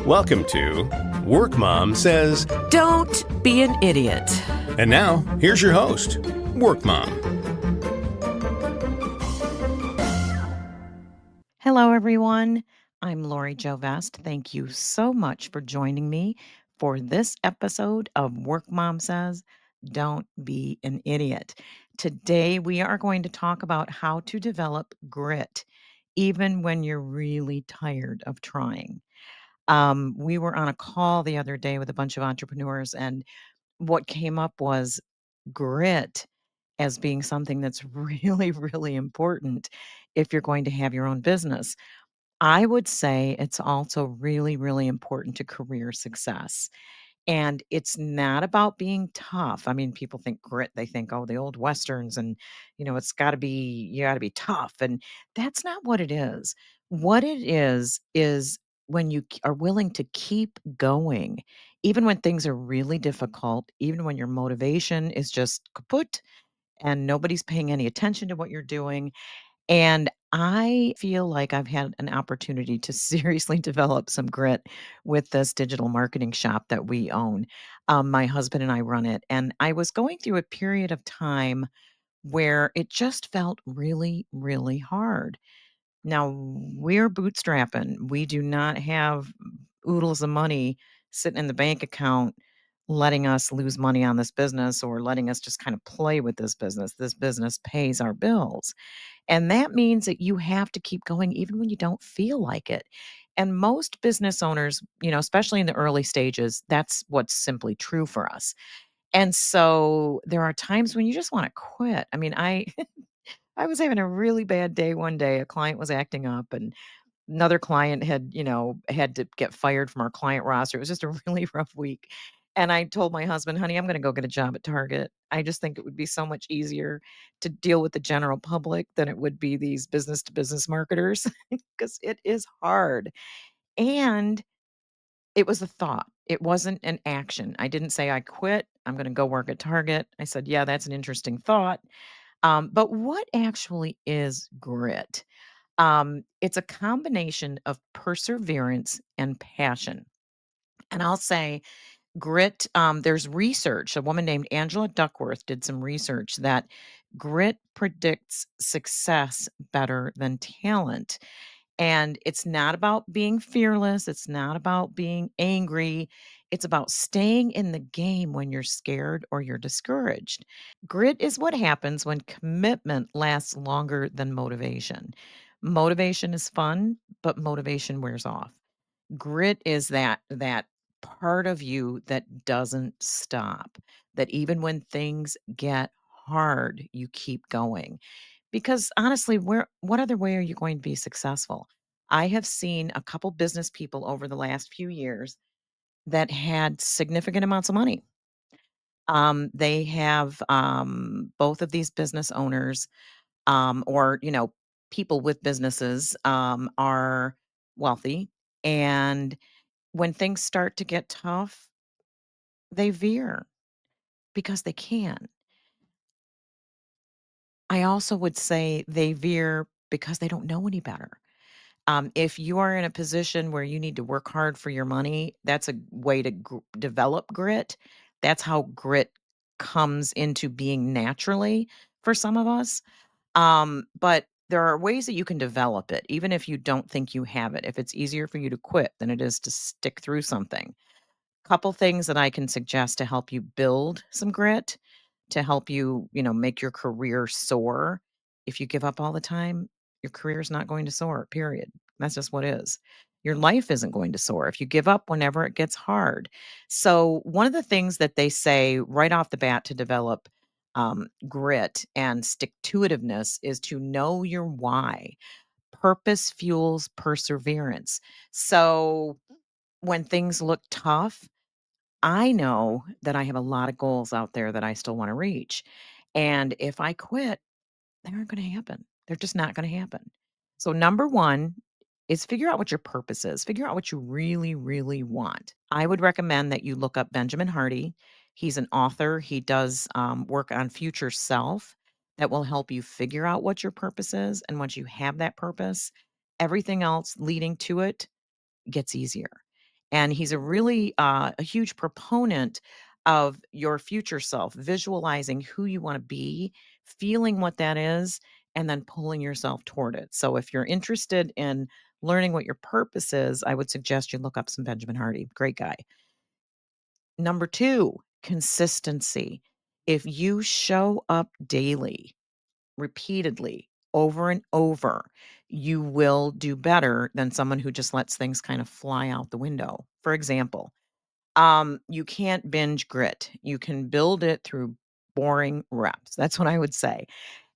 Welcome to Work Mom Says. Don't be an idiot. And now, here's your host, Work Mom. Hello, everyone. I'm Lori Jo Vest. Thank you so much for joining me for this episode of Work Mom Says. Don't be an idiot. Today, we are going to talk about how to develop grit, even when you're really tired of trying. We were on a call the other day with a bunch of entrepreneurs, and what came up was grit as being something that's really, really important if you're going to have your own business. I would say it's also really, really important to career success. And it's not about being tough. I mean, people think grit, they think, oh, the old Westerns, and, it's got to be, you got to be tough. And that's not what it is. What it is when you are willing to keep going, even when things are really difficult, even when your motivation is just kaput and nobody's paying any attention to what you're doing, and I feel like I've had an opportunity to seriously develop some grit with this digital marketing shop that we own. My husband and I run it. And I was going through a period of time where it just felt really, really hard. Now, we're bootstrapping. We do not have oodles of money sitting in the bank account letting us lose money on this business or letting us just kind of play with this business. This business pays our bills. And that means that you have to keep going even when you don't feel like it. And most business owners, especially in the early stages, that's what's simply true for us. And so there are times when you just want to quit. I mean, I I was having a really bad day one day. A client was acting up and another client had to get fired from our client roster. It was just a really rough week. And I told my husband, "Honey, I'm gonna go get a job at Target. I just think it would be so much easier to deal with the general public than it would be these business to business marketers because it is hard." And it was a thought. It wasn't an action. I didn't say I quit. I'm gonna go work at Target. I said, "Yeah, that's an interesting thought." But what actually is grit? It's a combination of perseverance and passion. And I'll say grit, there's research. A woman named Angela Duckworth did some research that grit predicts success better than talent. And it's not about being fearless, it's not about being angry. It's about staying in the game when you're scared or you're discouraged. Grit is what happens when commitment lasts longer than motivation. Motivation is fun, but motivation wears off. Grit is that part of you that doesn't stop. That even when things get hard, you keep going. Because honestly, what other way are you going to be successful? I have seen a couple business people over the last few years that had significant amounts of money. They have both of these business owners, or people with businesses, are wealthy, and when things start to get tough, they veer because they can. I also would say they veer because they don't know any better. If you are in a position where you need to work hard for your money, that's a way to develop grit. That's how grit comes into being naturally for some of us. But there are ways that you can develop it, even if you don't think you have it. If it's easier for you to quit than it is to stick through something. Couple things that I can suggest to help you build some grit, to help you, make your career soar. If you give up all the time, your career is not going to soar, period. That's just what is. Your life isn't going to soar if you give up whenever it gets hard. So, one of the things that they say right off the bat to develop grit and stick to itiveness is to know your why. Purpose fuels perseverance. So, when things look tough, I know that I have a lot of goals out there that I still wanna reach, and if I quit, they aren't gonna happen. They're just not gonna happen. So, number 1 is figure out what your purpose is. Figure out what you really, really want. I would recommend that you look up Benjamin Hardy. He's an author. He does, work on future self that will help you figure out what your purpose is, and once you have that purpose, everything else leading to it gets easier. And he's a huge proponent of your future self, visualizing who you want to be, feeling what that is, and then pulling yourself toward it. So if you're interested in learning what your purpose is, I would suggest you look up some Benjamin Hardy. Great guy. Number 2, consistency. If you show up daily, repeatedly, over and over, you will do better than someone who just lets things kind of fly out the window. For example, you can't binge grit. You can build it through boring reps. That's what I would say.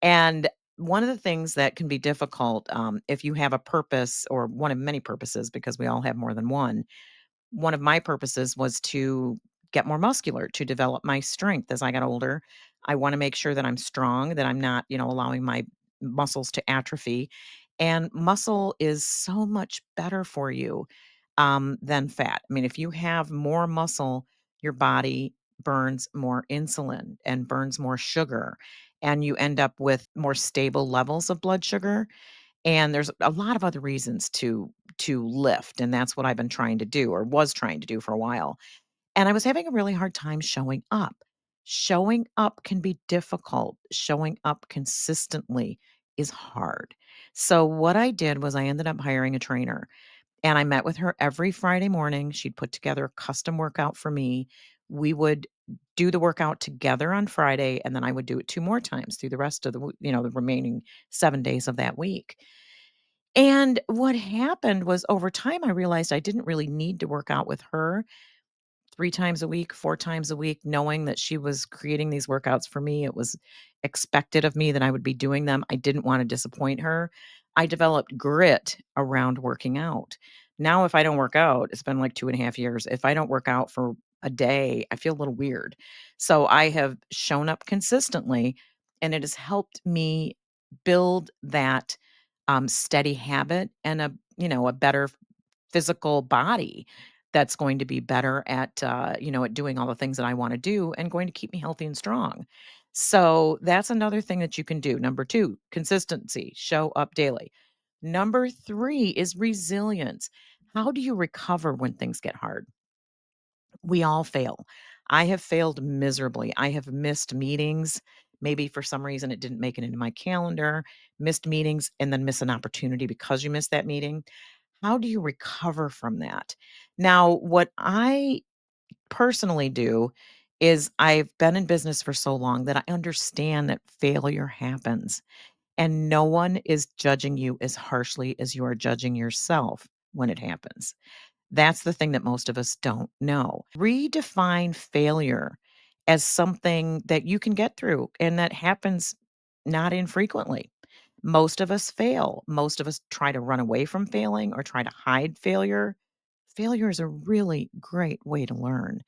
And one of the things that can be difficult, if you have a purpose or one of many purposes, because we all have more than one of my purposes was to get more muscular, to develop my strength as I got older. I want to make sure that I'm strong, that I'm not, allowing my muscles to atrophy. And muscle is so much better for you than fat. I mean, if you have more muscle, your body burns more insulin and burns more sugar, and you end up with more stable levels of blood sugar. And there's a lot of other reasons to lift, and that's what I've been trying to do or was trying to do for a while. And I was having a really hard time showing up. Showing up can be difficult. Showing up consistently is hard. So what I did was I ended up hiring a trainer, and I met with her every Friday morning. She'd put together a custom workout for me. We would do the workout together on Friday, and then I would do it 2 more times through the rest of the remaining 7 days of that week. And what happened was over time, I realized I didn't really need to work out with her 3 times a week, 4 times a week, knowing that she was creating these workouts for me. It was expected of me that I would be doing them. I didn't wanna disappoint her. I developed grit around working out. Now, if I don't work out, it's been like 2.5 years. If I don't work out for a day, I feel a little weird. So I have shown up consistently, and it has helped me build that, steady habit and a better physical body that's going to be better at doing all the things that I wanna do and going to keep me healthy and strong. So, that's another thing that you can do. Number 2, consistency, show up daily. Number 3 is resilience. How do you recover when things get hard? We all fail. I have failed miserably. I have missed meetings. Maybe for some reason it didn't make it into my calendar, missed meetings, and then miss an opportunity because you missed that meeting. How do you recover from that? Now, what I personally do is I've been in business for so long that I understand that failure happens and no one is judging you as harshly as you are judging yourself when it happens. That's the thing that most of us don't know. Redefine failure as something that you can get through and that happens not infrequently. Most of us fail. Most of us try to run away from failing or try to hide failure. Failure is a really great way to learn.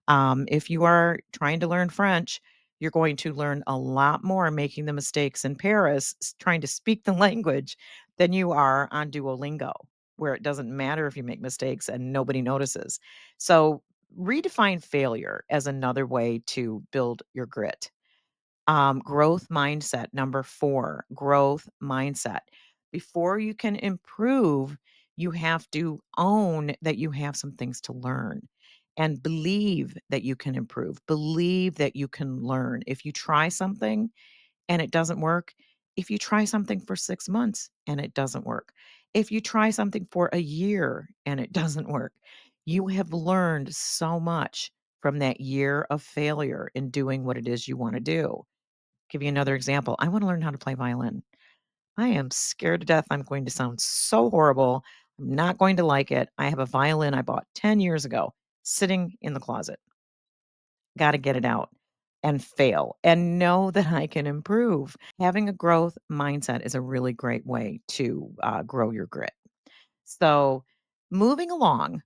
If you are trying to learn French, you're going to learn a lot more making the mistakes in Paris, trying to speak the language, than you are on Duolingo, where it doesn't matter if you make mistakes and nobody notices. So, redefine failure as another way to build your grit. Growth mindset, number 4, growth mindset. Before you can improve, you have to own that you have some things to learn and believe that you can improve. Believe that you can learn. If you try something and it doesn't work, if you try something for 6 months and it doesn't work, if you try something for a year and it doesn't work, you have learned so much from that year of failure in doing what it is you want to do. Give you another example. I wanna learn how to play violin. I am scared to death I'm going to sound so horrible. I'm not going to like it. I have a violin I bought 10 years ago sitting in the closet. Gotta get it out and fail and know that I can improve. Having a growth mindset is a really great way to, grow your grit. So, moving along,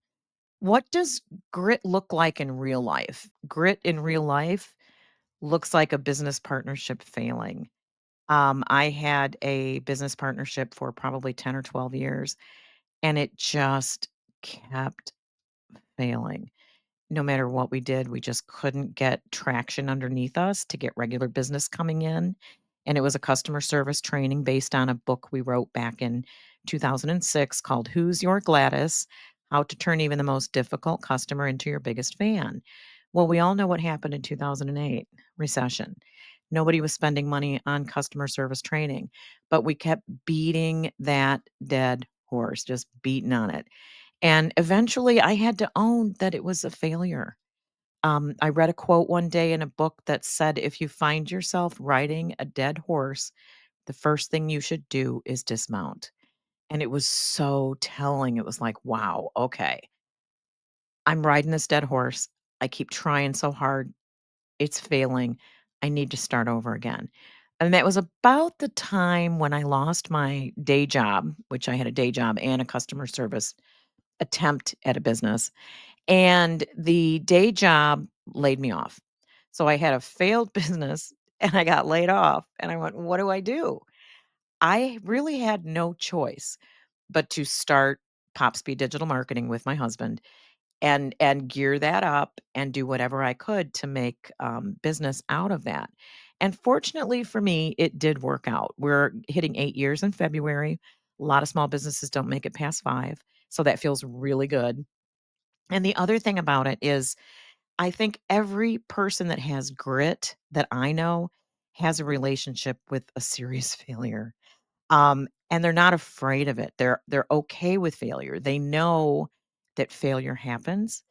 what does grit look like in real life? Grit in real life looks like a business partnership failing. I had a business partnership for probably 10 or 12 years, and it just kept failing. No matter what we did, we just couldn't get traction underneath us to get regular business coming in. And it was a customer service training based on a book we wrote back in 2006 called Who's Your Gladys? how to turn even the most difficult customer into your biggest fan. Well, we all know what happened in 2008 recession. Nobody was spending money on customer service training, but we kept beating that dead horse, just beating on it. And eventually I had to own that it was a failure. I read a quote one day in a book that said, if you find yourself riding a dead horse, the first thing you should do is dismount. And it was so telling. It was like, wow, okay, I'm riding this dead horse. I keep trying so hard. It's failing. I need to start over again. And that was about the time when I lost my day job, which I had a day job and a customer service attempt at a business. And the day job laid me off. So I had a failed business and I got laid off. And I went, what do I do? I really had no choice but to start Pop Speed Digital Marketing with my husband and gear that up and do whatever I could to make business out of that. And fortunately for me, it did work out. We're hitting 8 years in February. A lot of small businesses don't make it past 5. So that feels really good. And the other thing about it is, I think every person that has grit that I know has a relationship with a serious failure. And they're not afraid of it. They're okay with failure. They know that failure happens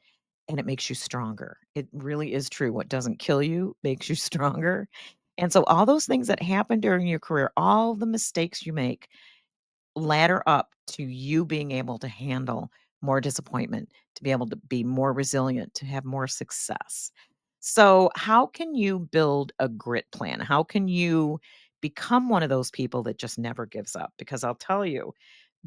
and it makes you stronger. It really is true. What doesn't kill you makes you stronger. And so all those things that happen during your career, all the mistakes you make ladder up to you being able to handle more disappointment, to be able to be more resilient, to have more success. So, how can you build a grit plan? How can you become one of those people that just never gives up? Because I'll tell you,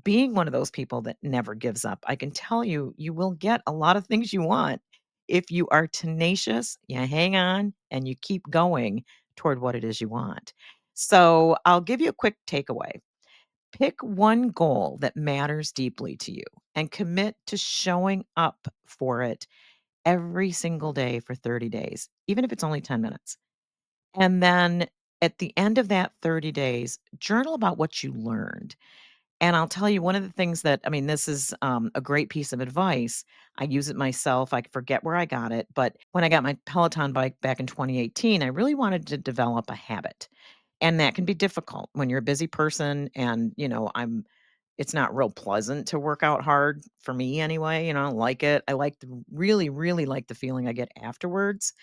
being one of those people that never gives up, I can tell you, you will get a lot of things you want if you are tenacious, you hang on, and you keep going toward what it is you want. So, I'll give you a quick takeaway. Pick one goal that matters deeply to you and commit to showing up for it every single day for 30 days, even if it's only 10 minutes. And then at the end of that 30 days, journal about what you learned. And I'll tell you one of the things that, I mean, this is a great piece of advice. I use it myself. I forget where I got it. But when I got my Peloton bike back in 2018, I really wanted to develop a habit. And that can be difficult when you're a busy person and, it's not real pleasant to work out hard for me anyway. I don't like it. I like the really, really like the feeling I get afterwards.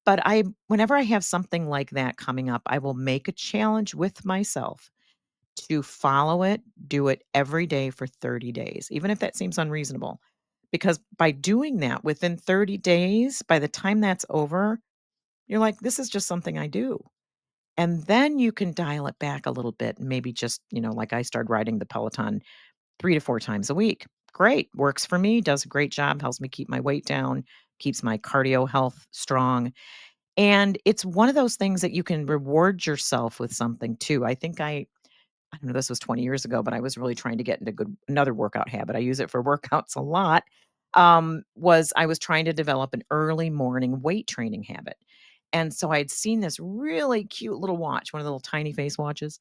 But whenever I have something like that coming up, I will make a challenge with myself to follow it, do it every day for 30 days, even if that seems unreasonable. Because by doing that within 30 days, by the time that's over, you're like, this is just something I do. And then you can dial it back a little bit and maybe just, like I started riding the Peloton 3 to 4 times a week. Great, works for me, does a great job, helps me keep my weight down, keeps my cardio health strong. And it's one of those things that you can reward yourself with something too. I don't know, this was 20 years ago, but I was really trying to get into another workout habit. I use it for workouts a lot. Was I was trying to develop an early morning weight training habit. And so I'd seen this really cute little watch, one of the little tiny face watches,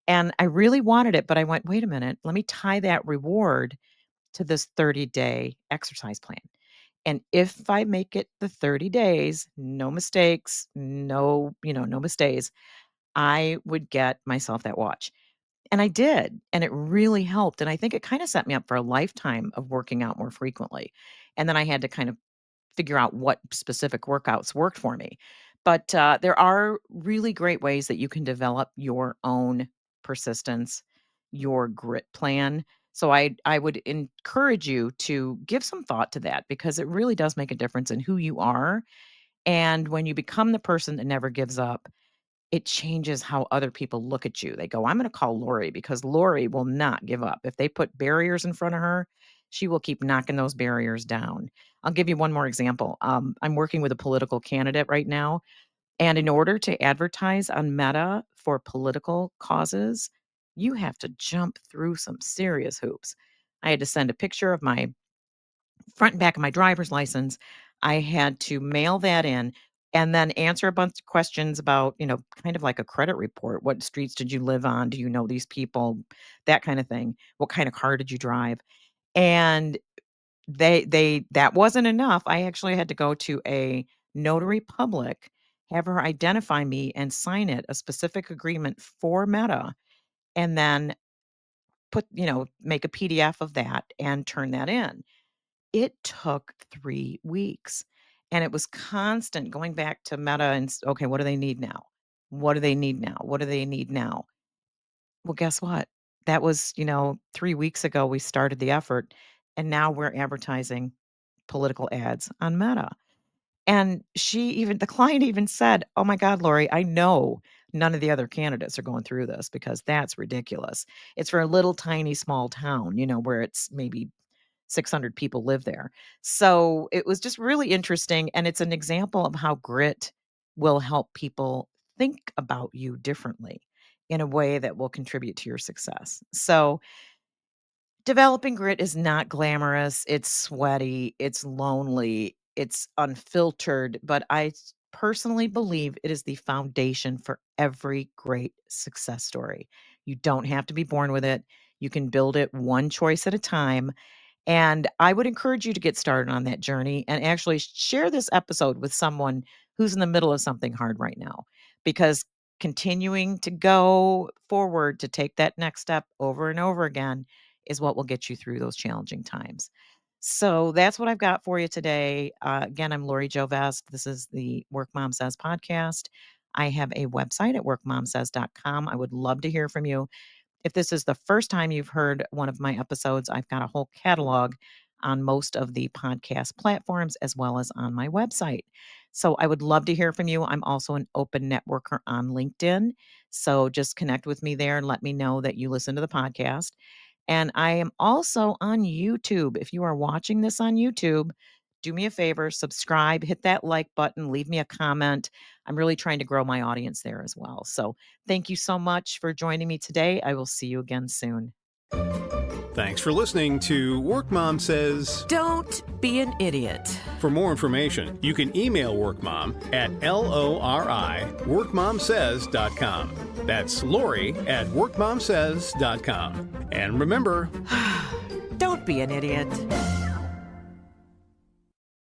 and I really wanted it, but I went, wait a minute, let me tie that reward to this 30-day exercise plan. And if I make it the 30 days, no mistakes, no mistakes, I would get myself that watch. And I did, and it really helped, and I think it kinda set me up for a lifetime of working out more frequently. And then I had to kind of figure out what specific workouts worked for me. But, there are really great ways that you can develop your own persistence, your grit plan. So I would encourage you to give some thought to that because it really does make a difference in who you are, and when you become the person that never gives up, it changes how other people look at you. They go, "I'm gonna call Lori because Lori will not give up. If they put barriers in front of her, she will keep knocking those barriers down." I'll give you one more example. I'm working with a political candidate right now, and in order to advertise on Meta for political causes, you have to jump through some serious hoops. I had to send a picture of my front and back of my driver's license. I had to mail that in and then answer a bunch of questions about, kind of like a credit report. What streets did you live on? Do you know these people? That kind of thing. What kind of car did you drive? And they that wasn't enough. I actually had to go to a notary public, have her identify me and sign it, a specific agreement for Meta, and then make a PDF of that and turn that in. It took 3 weeks, and it was constant going back to Meta and, "Okay, what do they need now? What do they need now? What do they need now?" Well, guess what? That was, 3 weeks ago we started the effort, and now we're advertising political ads on Meta. And the client even said, "Oh my god, Lori, I know none of the other candidates are going through this because that's ridiculous. It's for a little tiny small town, where it's maybe 600 people live there." So it was just really interesting. And it's an example of how grit will help people think about you differently in a way that will contribute to your success. So developing grit is not glamorous, it's sweaty, it's lonely, it's unfiltered, but personally believe it is the foundation for every great success story. You don't have to be born with it. You can build it one choice at a time, and I would encourage you to get started on that journey and actually share this episode with someone who's in the middle of something hard right now. Because continuing to go forward to take that next step over and over again is what will get you through those challenging times. So that's what I've got for you today. Again, I'm Lori Jo Vest. This is the Work Mom Says podcast. I have a website at workmomsays.com. I would love to hear from you. If this is the first time you've heard one of my episodes, I've got a whole catalog on most of the podcast platforms as well as on my website. So I would love to hear from you. I'm also an open networker on LinkedIn. So just connect with me there and let me know that you listen to the podcast. And I am also on YouTube. If you are watching this on YouTube, do me a favor, subscribe, hit that like button, leave me a comment. I'm really trying to grow my audience there as well. So thank you so much for joining me today. I will see you again soon. Thanks for listening to Work Mom Says. Don't be an idiot. For more information, you can email Workmom at lori@workmomsays.com. That's Lori at workmomsays.com. And remember, Don't be an idiot.